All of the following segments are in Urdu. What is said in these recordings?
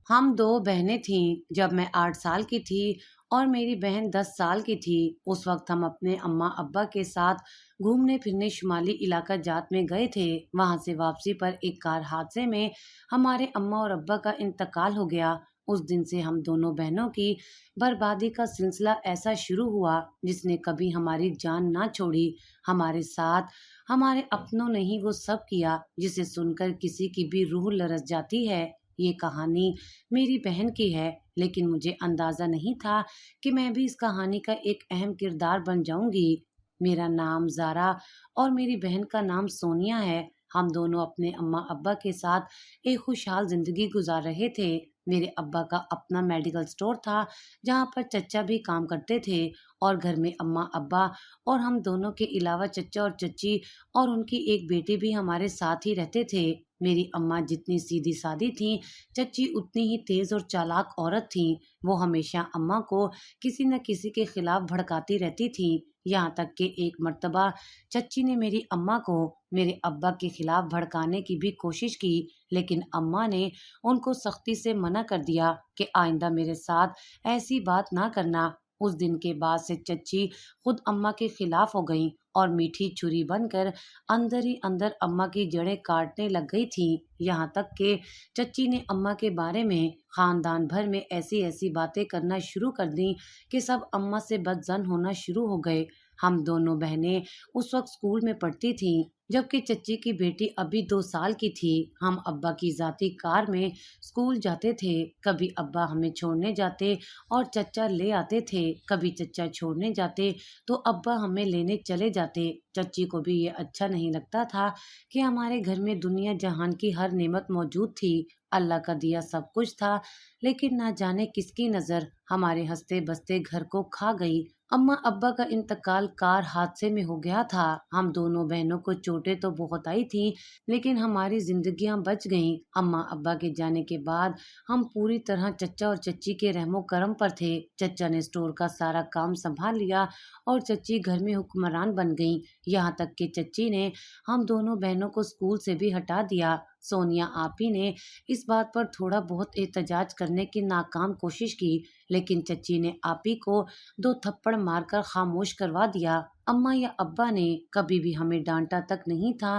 ہم دو بہنیں تھیں جب میں 8 سال کی تھی اور میری بہن 10 سال کی تھی۔ اس وقت ہم اپنے اماں ابا کے ساتھ گھومنے پھرنے شمالی علاقہ جات میں گئے تھے۔ وہاں سے واپسی پر ایک کار حادثے میں ہمارے اماں اور ابا کا انتقال ہو گیا۔ اس دن سے ہم دونوں بہنوں کی بربادی کا سلسلہ ایسا شروع ہوا جس نے کبھی ہماری جان نہ چھوڑی۔ ہمارے ساتھ ہمارے اپنوں نے ہی وہ سب کیا جسے سن کر کسی کی بھی روح لرز جاتی ہے۔ یہ کہانی میری بہن کی ہے، لیکن مجھے اندازہ نہیں تھا کہ میں بھی اس کہانی کا ایک اہم کردار بن جاؤں گی۔ میرا نام زارا اور میری بہن کا نام سونیا ہے۔ ہم دونوں اپنے اماں ابا کے ساتھ ایک خوشحال زندگی گزار رہے تھے۔ میرے ابا کا اپنا میڈیکل سٹور تھا جہاں پر چچا بھی کام کرتے تھے، اور گھر میں اماں ابا اور ہم دونوں کے علاوہ چچا اور چچی اور ان کی ایک بیٹی بھی ہمارے ساتھ ہی رہتے تھے۔ میری اماں جتنی سیدھی سادی تھیں، چچی اتنی ہی تیز اور چالاک عورت تھیں۔ وہ ہمیشہ اماں کو کسی نہ کسی کے خلاف بھڑکاتی رہتی تھیں، یہاں تک کہ ایک مرتبہ چچی نے میری اماں کو میرے ابا کے خلاف بھڑکانے کی بھی کوشش کی، لیکن اماں نے ان کو سختی سے منع کر دیا کہ آئندہ میرے ساتھ ایسی بات نہ کرنا۔ اس دن کے بعد سے چچی خود اماں کے خلاف ہو گئیں اور میٹھی چھری بن کر اندر ہی اندر اماں کی جڑیں کاٹنے لگ گئی تھیں، یہاں تک کہ چچی نے اماں کے بارے میں خاندان بھر میں ایسی ایسی باتیں کرنا شروع کر دیں کہ سب اماں سے بدظن ہونا شروع ہو گئے۔ ہم دونوں بہنیں اس وقت اسکول میں پڑھتی تھیں، جبکہ چچی کی بیٹی ابھی 2 سال کی تھی۔ ہم ابا کی ذاتی کار میں اسکول جاتے تھے۔ کبھی ابا ہمیں چھوڑنے جاتے اور چچا لے آتے تھے، کبھی چچا چھوڑنے جاتے تو ابا ہمیں لینے چلے جاتے۔ چچی کو بھی یہ اچھا نہیں لگتا تھا کہ ہمارے گھر میں دنیا جہان کی ہر نعمت موجود تھی، اللہ کا دیا سب کچھ تھا، لیکن نہ جانے کس کی نظر ہمارے ہنستے بستے گھر کو کھا گئی۔ اماں ابا کا انتقال کار حادثے میں ہو گیا تھا۔ ہم دونوں بہنوں کو چوٹیں تو بہت آئی تھیں، لیکن ہماری زندگیاں بچ گئیں۔ اماں ابا کے جانے کے بعد ہم پوری طرح چچا اور چچی کے رحم و کرم پر تھے۔ چچا نے اسٹور کا سارا کام سنبھال لیا اور چچی گھر میں حکمران بن گئیں، یہاں تک کہ چچی نے ہم دونوں بہنوں کو اسکول سے بھی ہٹا دیا۔ سونیا آپی نے اس بات پر تھوڑا بہت احتجاج کرنے کی ناکام کوشش کی، لیکن چچی نے آپی کو 2 تھپڑ مار کر خاموش کروا دیا۔ اماں یا ابا نے کبھی بھی ہمیں ڈانٹا تک نہیں تھا،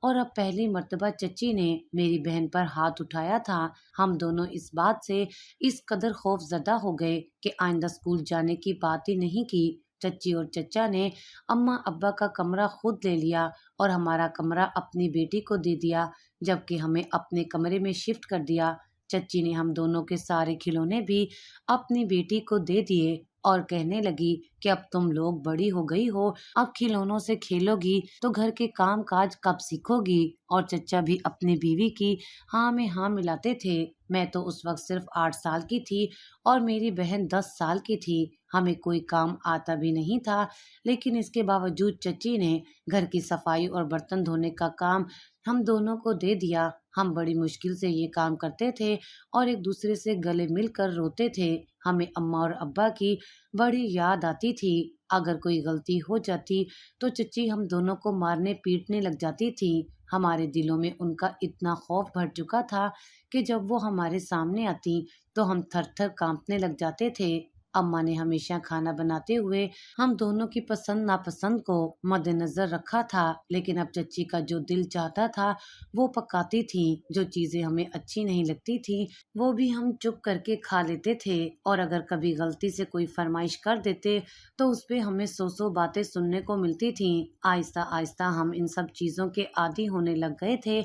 اور اب پہلی مرتبہ چچی نے میری بہن پر ہاتھ اٹھایا تھا۔ ہم دونوں اس بات سے اس قدر خوف زدہ ہو گئے کہ آئندہ اسکول جانے کی بات ہی نہیں کی۔ چچی اور چچا نے اماں ابا کا کمرہ خود لے لیا اور ہمارا کمرہ اپنی بیٹی کو دے دیا، جبکہ ہمیں اپنے کمرے میں شفٹ کر دیا۔ چچی نے ہم دونوں کے سارے کھلونے بھی اپنی بیٹی کو دے دیے اور کہنے لگی کہ اب تم لوگ بڑی ہو گئی ہو، اب کھلونوں سے کھیلو گی تو گھر کے کام کاج کب سیکھو گی؟ اور چچا بھی اپنی بیوی کی ہاں میں ہاں ملاتے تھے۔ میں تو اس وقت صرف 8 سال کی تھی اور میری بہن 10 سال کی تھی۔ ہمیں کوئی کام آتا بھی نہیں تھا، لیکن اس کے باوجود چچی نے گھر کی صفائی اور برتن دھونے کا کام ہم دونوں کو دے دیا۔ ہم بڑی مشکل سے یہ کام کرتے تھے اور ایک دوسرے سے گلے مل کر روتے تھے۔ ہمیں اماں اور ابا کی بڑی یاد آتی تھی۔ اگر کوئی غلطی ہو جاتی تو چچی ہم دونوں کو مارنے پیٹنے لگ جاتی تھی۔ ہمارے دلوں میں ان کا اتنا خوف بھر چکا تھا کہ جب وہ ہمارے سامنے آتی تو ہم تھر تھر کانپنے لگ جاتے تھے۔ اماں نے ہمیشہ کھانا بناتے ہوئے ہم دونوں کی پسند ناپسند کو مد نظر رکھا تھا، لیکن اب چچی کا جو دل چاہتا تھا وہ پکاتی تھیں۔ جو چیزیں ہمیں اچھی نہیں لگتی تھیں وہ بھی ہم چپ کر کے کھا لیتے تھے، اور اگر کبھی غلطی سے کوئی فرمائش کر دیتے تو اس پہ ہمیں 100 باتیں سننے کو ملتی تھیں۔ آہستہ آہستہ ہم ان سب چیزوں کے عادی ہونے لگ گئے تھے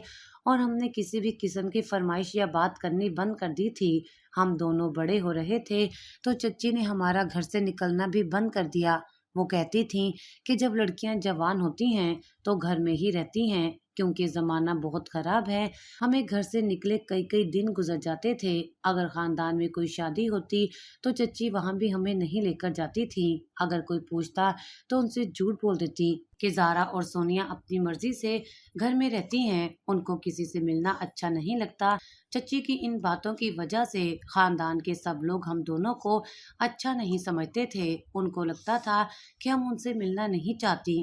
اور ہم نے کسی بھی قسم کی فرمائش یا بات کرنی بند کر دی تھی۔ ہم دونوں بڑے ہو رہے تھے تو چچی نے ہمارا گھر سے نکلنا بھی بند کر دیا۔ وہ کہتی تھیں کہ جب لڑکیاں جوان ہوتی ہیں تو گھر میں ہی رہتی ہیں، کیونکہ زمانہ بہت خراب ہے۔ ہمیں گھر سے نکلے کئی کئی دن گزر جاتے تھے۔ اگر خاندان میں کوئی شادی ہوتی تو چچی وہاں بھی ہمیں نہیں لے کر جاتی تھی۔ اگر کوئی پوچھتا تو ان سے جھوٹ بول دیتی کہ زارا اور سونیا اپنی مرضی سے گھر میں رہتی ہیں، ان کو کسی سے ملنا اچھا نہیں لگتا۔ چچی کی ان باتوں کی وجہ سے خاندان کے سب لوگ ہم دونوں کو اچھا نہیں سمجھتے تھے۔ ان کو لگتا تھا کہ ہم ان سے ملنا نہیں چاہتی،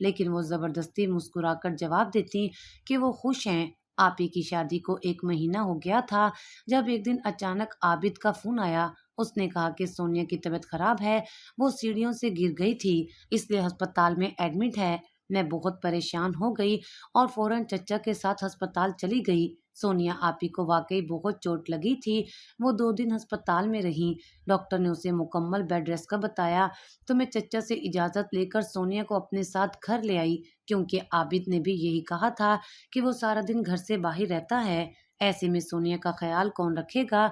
لیکن وہ زبردستی مسکرا کر جواب دیتی کہ وہ خوش ہیں۔ آپ ہی کی شادی کو 1 مہینہ ہو گیا تھا جب ایک دن اچانک عابد کا فون آیا۔ اس نے کہا کہ سونیا کی طبیعت خراب ہے، وہ سیڑھیوں سے گر گئی تھی، اس لیے ہسپتال میں ایڈمٹ ہے۔ میں بہت پریشان ہو گئی اور فوراً چچا کے ساتھ ہسپتال چلی گئی۔ سونیا آپی کو واقعی بہت چوٹ لگی تھی، وہ 2 دن ہسپتال میں رہیں۔ ڈاکٹر نے اسے مکمل بیڈ ریسٹ کا بتایا تو میں چچا سے اجازت لے کر سونیا کو اپنے ساتھ گھر لے آئی، کیونکہ عابد نے بھی یہی کہا تھا کہ وہ سارا دن گھر سے باہر رہتا ہے۔ ایسے میں سونیا کا خیال کون رکھے گا؟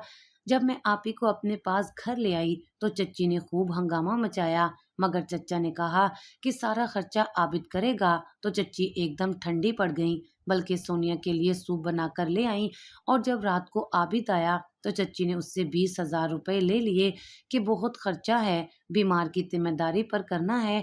جب میں آپی کو اپنے پاس گھر لے آئی تو چچی نے خوب ہنگامہ مچایا، مگر چچا نے کہا کہ سارا خرچہ عابد کرے گا، تو چچی ایک دم ٹھنڈی پڑ گئیں، بلکہ سونیا کے لیے سوپ بنا کر لے آئیں۔ اور جب رات کو عابد آیا تو چچی نے اس سے 20,000 روپے لے لیے کہ بہت خرچہ ہے، بیمار کی ذمہ داری پر کرنا ہے۔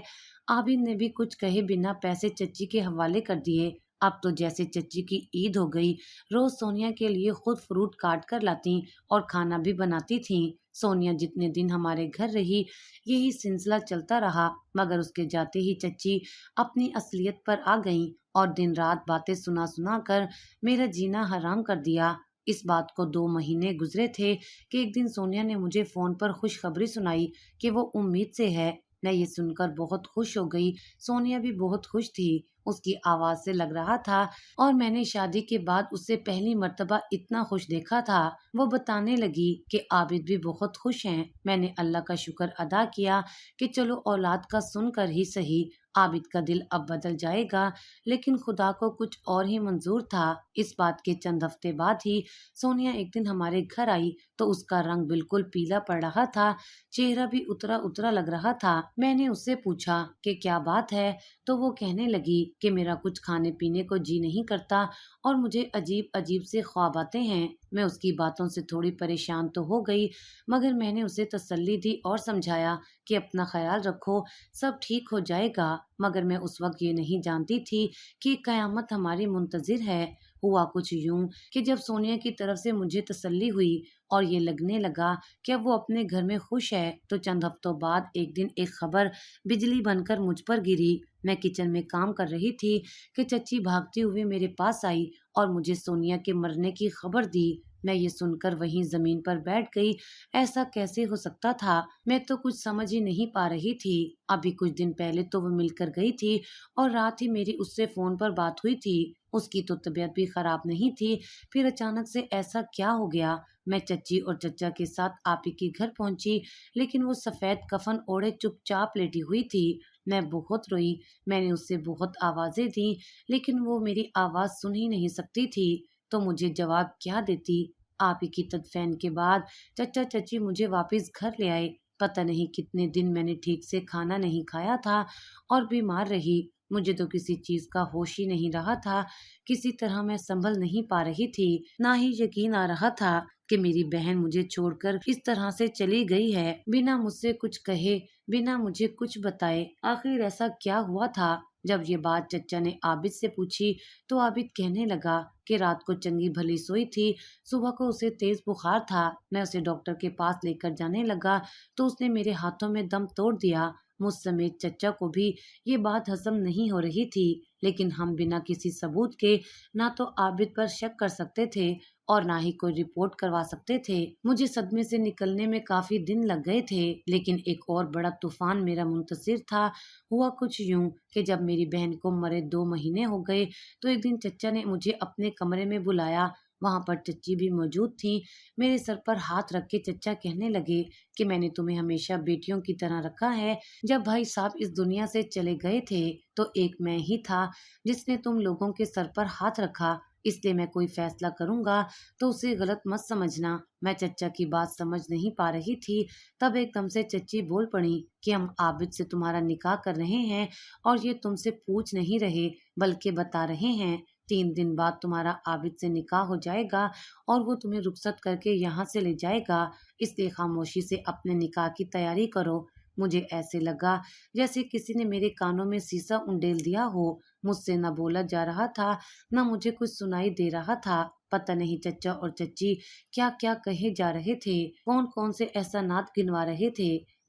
عابد نے بھی کچھ کہے بنا پیسے چچی کے حوالے کر دیے۔ اب تو جیسے چچی کی عید ہو گئی، روز سونیا کے لیے خود فروٹ کاٹ کر لاتی اور کھانا بھی بناتی تھیں۔ سونیا جتنے دن ہمارے گھر رہی یہی سلسلہ چلتا رہا، مگر اس کے جاتے ہی چچی اپنی اصلیت پر آ گئیں اور دن رات باتیں سنا سنا کر میرا جینا حرام کر دیا۔ اس بات کو 2 مہینے گزرے تھے کہ ایک دن سونیا نے مجھے فون پر خوشخبری سنائی کہ وہ امید سے ہے۔ میں یہ سن کر بہت خوش ہو گئی۔ سونیا بھی بہت خوش تھی، اس کی آواز سے لگ رہا تھا، اور میں نے شادی کے بعد اسے پہلی مرتبہ اتنا خوش دیکھا تھا۔ وہ بتانے لگی کہ عابد بھی بہت خوش ہیں۔ میں نے اللہ کا شکر ادا کیا کہ چلو اولاد کا سن کر ہی صحیح، عابد کا دل اب بدل جائے گا، لیکن خدا کو کچھ اور ہی منظور تھا۔ اس بات کے چند ہفتے بعد ہی سونیا ایک دن ہمارے گھر آئی تو اس کا رنگ بالکل پیلا پڑ رہا تھا، چہرہ بھی اترا اترا لگ رہا تھا۔ میں نے اس سے پوچھا کہ کیا بات ہے، تو وہ کہنے لگی کہ میرا کچھ کھانے پینے کو جی نہیں کرتا اور مجھے عجیب عجیب سے خواب آتے ہیں۔ میں اس کی باتوں سے تھوڑی پریشان تو ہو گئی، مگر میں نے اسے تسلی دی اور سمجھایا کہ اپنا خیال رکھو، سب ٹھیک ہو جائے گا۔ مگر میں اس وقت یہ نہیں جانتی تھی کہ قیامت ہماری منتظر ہے۔ ہوا کچھ یوں کہ جب سونیا کی طرف سے مجھے تسلی ہوئی اور یہ لگنے لگا کہ اب وہ اپنے گھر میں خوش ہے، تو چند ہفتوں بعد ایک دن ایک خبر بجلی بن کر مجھ پر گری۔ میں کچن میں کام کر رہی تھی کہ چچی بھاگتی ہوئی میرے پاس آئی اور مجھے سونیا کے مرنے کی خبر دی۔ میں یہ سن کر وہیں زمین پر بیٹھ گئی۔ ایسا کیسے ہو سکتا تھا؟ میں تو کچھ سمجھ ہی نہیں پا رہی تھی۔ ابھی کچھ دن پہلے تو وہ مل کر گئی تھی اور رات ہی میری اس سے فون پر بات ہوئی تھی۔ اس کی تو طبیعت بھی خراب نہیں تھی، پھر اچانک سے ایسا کیا ہو گیا؟ میں چچی اور چچا کے ساتھ آپی کے گھر پہنچی، لیکن وہ سفید کفن اوڑھے چپ چاپ لیٹی ہوئی تھی۔ میں بہت روئی، میں نے اس سے بہت آوازیں دیں، لیکن وہ میری آواز سن ہی نہیں سکتی تھی، تو مجھے جواب کیا دیتی؟ آپی کی تدفین کے بعد چچا چچی مجھے واپس گھر لے آئے۔ پتہ نہیں کتنے دن میں نے ٹھیک سے کھانا نہیں کھایا تھا اور بیمار رہی۔ مجھے تو کسی چیز کا ہوش ہی نہیں رہا تھا، کسی طرح میں سنبھل نہیں پا رہی تھی، نہ ہی یقین آ رہا تھا کہ میری بہن مجھے چھوڑ کر اس طرح سے چلی گئی ہے، بنا مجھ سے کچھ کہے، بنا مجھے کچھ بتائے۔ آخر ایسا کیا ہوا تھا؟ جب یہ بات چچا نے عابد سے پوچھی تو عابد کہنے لگا کہ رات کو چنگی بھلی سوئی تھی، صبح کو اسے تیز بخار تھا، میں اسے ڈاکٹر کے پاس لے کر جانے لگا تو اس نے میرے ہاتھوں میں دم توڑ دیا۔ مجھ سمیت چچا کو بھی یہ بات ہضم نہیں ہو رہی تھی، لیکن ہم بنا کسی ثبوت کے نہ تو عابد پر شک کر سکتے تھے اور نہ ہی کوئی رپورٹ کروا سکتے تھے۔ مجھے صدمے سے نکلنے میں کافی دن لگ گئے تھے، لیکن ایک اور بڑا طوفان میرا منتظر تھا۔ ہوا کچھ یوں کہ جب میری بہن کو مرے 2 مہینے ہو گئے تو ایک دن چچا نے مجھے اپنے کمرے میں بلایا۔ وہاں پر چچی بھی موجود تھیں۔ میرے سر پر ہاتھ رکھ کے چچا کہنے لگے کہ میں نے تمہیں ہمیشہ بیٹیوں کی طرح رکھا ہے۔ جب بھائی صاحب اس دنیا سے چلے گئے تھے تو ایک میں ہی تھا جس نے تم لوگوں کے سر پر ہاتھ رکھا، اس لیے میں کوئی فیصلہ کروں گا تو اسے غلط مت سمجھنا۔ میں چچا کی بات سمجھ نہیں پا رہی تھی، تب ایک دم سے چچی بول پڑی کہ ہم عابد سے تمہارا نکاح کر رہے ہیں اور یہ تم سے پوچھ نہیں رہے بلکہ بتا رہے ہیں۔ 3 دن بعد تمہارا عابد سے نکاح ہو جائے گا اور وہ تمہیں رخصت کر کے یہاں سے لے جائے گا، اس لیے خاموشی سے اپنے نکاح کی تیاری کرو۔ مجھے ایسے لگا جیسے کسی نے میرے کانوں میں سیسا انڈیل دیا ہو۔ مجھ سے نہ بولا جا رہا تھا، نہ مجھے کچھ سنائی دے رہا تھا۔ پتہ نہیں چچا اور چچی کیا کیا کہے جا رہے تھے، کون کون سے احسانات گنوا رہے تھے،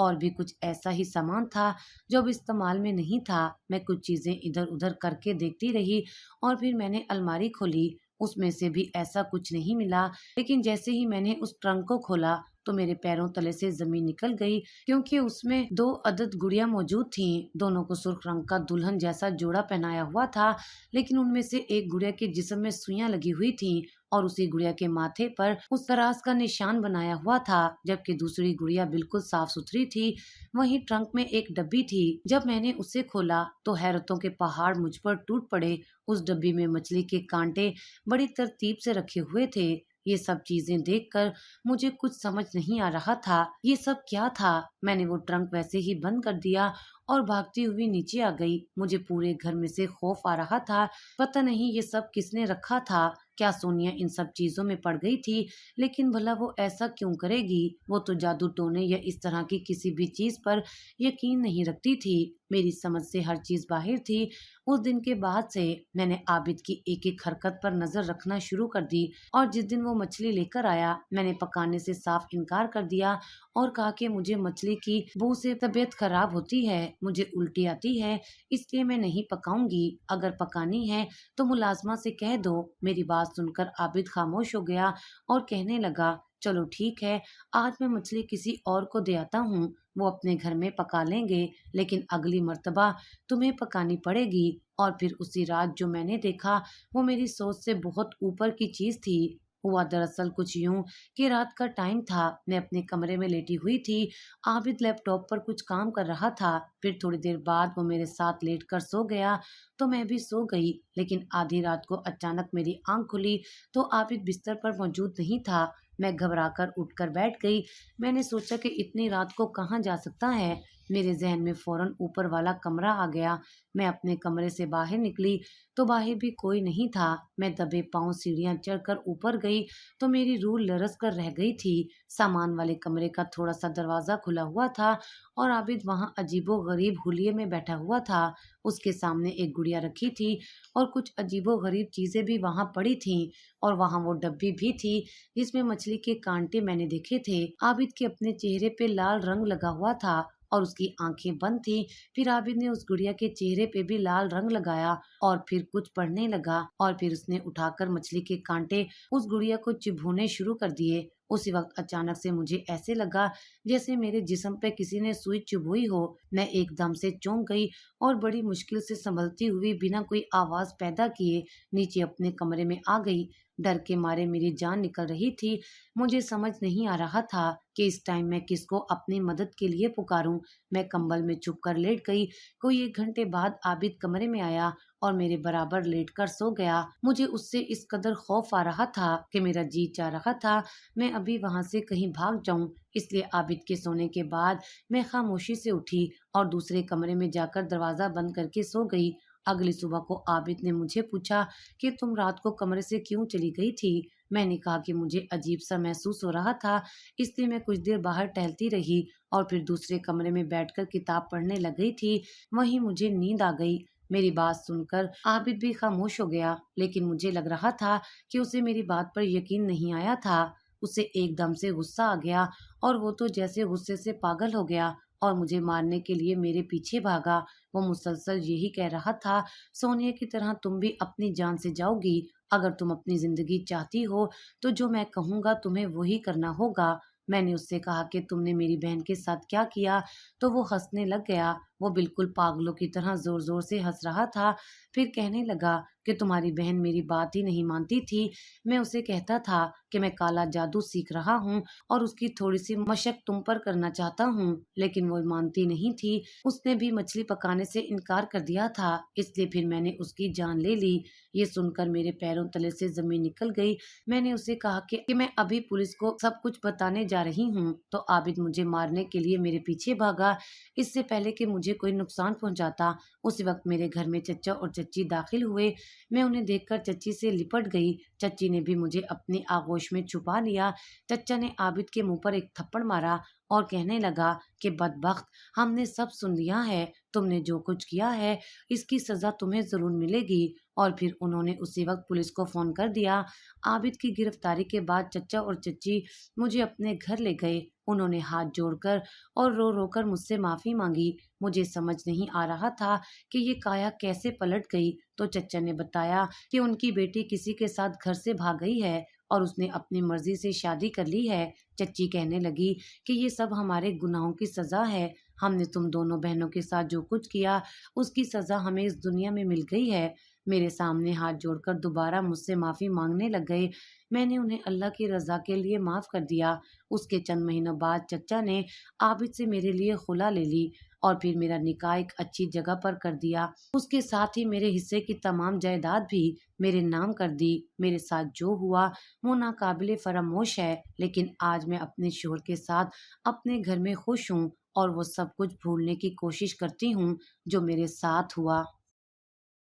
اور بھی کچھ ایسا ہی سامان تھا جو اب استعمال میں نہیں تھا۔ میں کچھ چیزیں ادھر ادھر کر کے دیکھتی رہی اور پھر میں نے الماری کھولی، اس میں سے بھی ایسا کچھ نہیں ملا، لیکن جیسے ہی میں نے اس ٹرنک کو کھولا تو میرے پیروں تلے سے زمین نکل گئی، کیونکہ اس میں 2 عدد گڑیاں موجود تھیں۔ دونوں کو سرخ رنگ کا دلہن جیسا جوڑا پہنایا ہوا تھا، لیکن ان میں سے ایک گڑیا کے جسم میں سوئیاں لگی ہوئی تھیں اور اسی گڑیا کے ماتھے پر اس طراز کا نشان بنایا ہوا تھا، جبکہ دوسری گڑیا بالکل صاف ستھری تھی۔ وہیں ٹرنک میں ایک ڈبی تھی۔ جب میں نے اسے کھولا تو حیرتوں کے پہاڑ مجھ پر ٹوٹ پڑے۔ اس ڈبی میں مچھلی کے کانٹے بڑی ترتیب سے رکھے ہوئے تھے۔ یہ سب چیزیں دیکھ کر مجھے کچھ سمجھ نہیں آ رہا تھا یہ سب کیا تھا۔ میں نے وہ ٹرنک ویسے ہی بند کر دیا اور بھاگتی ہوئی نیچے آ گئی۔ مجھے پورے گھر میں سے خوف آ رہا تھا، پتہ نہیں یہ سب کس نے رکھا تھا۔ کیا سونیا ان سب چیزوں میں پڑ گئی تھی؟ لیکن بھلا وہ ایسا کیوں کرے گی؟ وہ تو جادو ٹونے یا اس طرح کی کسی بھی چیز پر یقین نہیں رکھتی تھی۔ میری سمجھ سے ہر چیز باہر تھی۔ اس دن کے بعد سے میں نے عابد کی ایک ایک حرکت پر نظر رکھنا شروع کر دی، اور جس دن وہ مچھلی لے کر آیا میں نے پکانے سے صاف انکار کر دیا اور کہا کہ مجھے مچھلی کی بو سے طبیعت خراب ہوتی ہے، مجھے الٹی آتی ہے، اس لیے میں نہیں پکاؤں گی۔ اگر پکانی ہے تو ملازمہ سے کہہ دو۔ میری بات سن کر عابد خاموش ہو گیا اور کہنے لگا، چلو ٹھیک ہے، آج میں مچھلی کسی اور کو دے آتا ہوں، وہ اپنے گھر میں پکا لیں گے، لیکن اگلی مرتبہ تمہیں پکانی پڑے گی۔ اور پھر اسی رات جو میں نے دیکھا وہ میری سوچ سے بہت اوپر کی چیز تھی۔ ہوا دراصل کچھ یوں کہ رات کا ٹائم تھا، میں اپنے کمرے میں لیٹی ہوئی تھی، عابد لیپ ٹاپ پر کچھ کام کر رہا تھا۔ پھر تھوڑی دیر بعد وہ میرے ساتھ لیٹ کر سو گیا تو میں بھی سو گئی، لیکن آدھی رات کو اچانک میری آنکھ کھلی تو عابد بستر پر موجود نہیں تھا۔ میں گھبرا کر اٹھ کر بیٹھ گئی۔ میں نے سوچا کہ اتنی رات کو کہاں جا سکتا ہے؟ میرے ذہن میں فوراً اوپر والا کمرہ آ گیا۔ میں اپنے کمرے سے باہر نکلی تو باہر بھی کوئی نہیں تھا۔ میں دبے پاؤں سیڑھیاں چڑھ کر اوپر گئی تو میری روح لرز کر رہ گئی تھی۔ سامان والے کمرے کا تھوڑا سا دروازہ کھلا ہوا تھا اور عابد وہاں عجیب و غریب حلیے میں بیٹھا ہوا تھا۔ اس کے سامنے ایک گڑیا رکھی تھی اور کچھ عجیب و غریب چیزیں بھی وہاں پڑی تھیں، اور وہاں وہ ڈبی بھی تھی جس میں مچھلی کے کانٹے میں نے دیکھے تھے۔ عابد کے اپنے چہرے پہ لال رنگ لگا ہوا تھا اور اس کی آنکھیں بند تھیں۔ پھر عابد نے اس گڑیا کے چہرے پہ بھی لال رنگ لگایا اور پھر کچھ پڑھنے لگا، اور پھر اس نے اٹھا کر مچھلی کے کانٹے اس گڑیا کو چبھونے شروع کر دیے۔ اسی وقت اچانک سے مجھے ایسے لگا جیسے میرے جسم پہ کسی نے سوئی چبھوئی ہو۔ میں ایک دم سے چونک گئی اور بڑی مشکل سے سنبھلتی ہوئی بنا کوئی آواز پیدا کیے نیچے اپنے کمرے میں آ گئی۔ ڈر کے مارے میری جان نکل رہی تھی۔ مجھے سمجھ نہیں آ رہا تھا کہ اس ٹائم میں کس کو اپنی مدد کے لیے پکاروں۔ میں کمبل میں چھپ کر لیٹ گئی۔ کوئی 1 گھنٹے بعد عابد کمرے میں آیا اور میرے برابر لیٹ کر سو گیا۔ مجھے اس سے اس قدر خوف آ رہا تھا کہ میرا جی چاہ رہا تھا میں ابھی وہاں سے کہیں بھاگ جاؤں۔ اس لیے عابد کے سونے کے بعد میں خاموشی سے اٹھی اور دوسرے کمرے میں جا کر دروازہ بند کر کے سو گئی۔ اگلی صبح کو عابد نے مجھے پوچھا کہ تم رات کو کمرے سے کیوں چلی گئی تھی؟ میں نے کہا کہ مجھے عجیب سا محسوس ہو رہا تھا، اس لیے میں کچھ دیر باہر ٹہلتی رہی اور پھر دوسرے کمرے میں بیٹھ کر کتاب پڑھنے لگ گئی تھی۔ وہیں مجھے نیند آ گئی۔ میری بات سن کر عابد بھی خاموش ہو گیا، لیکن مجھے لگ رہا تھا کہ اسے میری بات پر یقین نہیں آیا تھا۔ اسے ایک دم سے غصہ آ گیا اور وہ تو جیسے غصے سے پاگل ہو گیا اور مجھے مارنے کے لیے میرے پیچھے بھاگا۔ وہ مسلسل یہی کہہ رہا تھا، سونیا کی طرح تم بھی اپنی جان سے جاؤ گی۔ اگر تم اپنی زندگی چاہتی ہو تو جو میں کہوں گا تمہیں وہی کرنا ہوگا۔ میں نے اس سے کہا کہ تم نے میری بہن کے ساتھ کیا کیا؟ تو وہ ہنسنے لگ گیا۔ وہ بالکل پاگلوں کی طرح زور زور سے ہنس رہا تھا۔ پھر کہنے لگا کہ تمہاری بہن میری بات ہی نہیں مانتی تھی۔ میں اسے کہتا تھا کہ میں کالا جادو سیکھ رہا ہوں اور اس کی تھوڑی سی مشق تم پر کرنا چاہتا ہوں، لیکن وہ مانتی نہیں تھی۔ اس نے بھی مچھلی پکانے سے انکار کر دیا تھا، اس لیے پھر میں نے اس کی جان لے لی۔ یہ سن کر میرے پیروں تلے سے زمین نکل گئی۔ میں نے اسے کہا کہ میں ابھی پولیس کو سب کچھ بتانے جا رہی ہوں، تو عابد مجھے مارنے کے لیے میرے پیچھے بھاگا، اس سے پہلے کہ مجھے کوئی نقصان پہنچاتا۔ اسی وقت میرے گھر میں چچا اور چچی داخل ہوئے۔ میں انہیں دیکھ کر چچی سے لپٹ گئی۔ چچی نے بھی مجھے اپنی آغوش میں چھپا لیا۔ چچا نے عابد کے منہ پر ایک تھپڑ مارا اور کہنے لگا کہ بدبخت، ہم نے سب سن لیا ہے، تم نے جو کچھ کیا ہے اس کی سزا تمہیں ضرور ملے گی۔ اور پھر انہوں نے اسی وقت پولیس کو فون کر دیا۔ عابد کی گرفتاری کے بعد چچا اور چچی مجھے اپنے گھر لے گئے۔ انہوں نے ہاتھ جوڑ کر اور رو رو کر مجھ سے معافی مانگی۔ مجھے سمجھ نہیں آ رہا تھا کہ یہ کایا کیسے پلٹ گئی۔ تو چچا نے بتایا کہ ان کی بیٹی کسی کے ساتھ گھر سے بھاگ گئی ہے اور اس نے اپنی مرضی سے شادی کر لی ہے۔ چچی کہنے لگی کہ یہ سب ہمارے گناہوں کی سزا ہے۔ ہم نے تم دونوں بہنوں کے ساتھ جو کچھ کیا اس کی سزا ہمیں اس دنیا میں مل گئی ہے۔ میرے سامنے ہاتھ جوڑ کر دوبارہ مجھ سے معافی مانگنے لگ گئے۔ میں نے انہیں اللہ کی رضا کے لیے معاف کر دیا۔ اس کے چند مہینوں بعد چچا نے عابد سے میرے لیے خلا لے لی اور پھر میرا نکاح ایک اچھی جگہ پر کر دیا۔ اس کے ساتھ ہی میرے حصے کی تمام جائیداد بھی میرے نام کر دی۔ میرے ساتھ جو ہوا وہ ناقابل فراموش ہے، لیکن آج میں اپنے شوہر کے ساتھ اپنے گھر میں خوش ہوں اور وہ سب کچھ بھولنے کی کوشش کرتی ہوں جو میرے ساتھ ہوا۔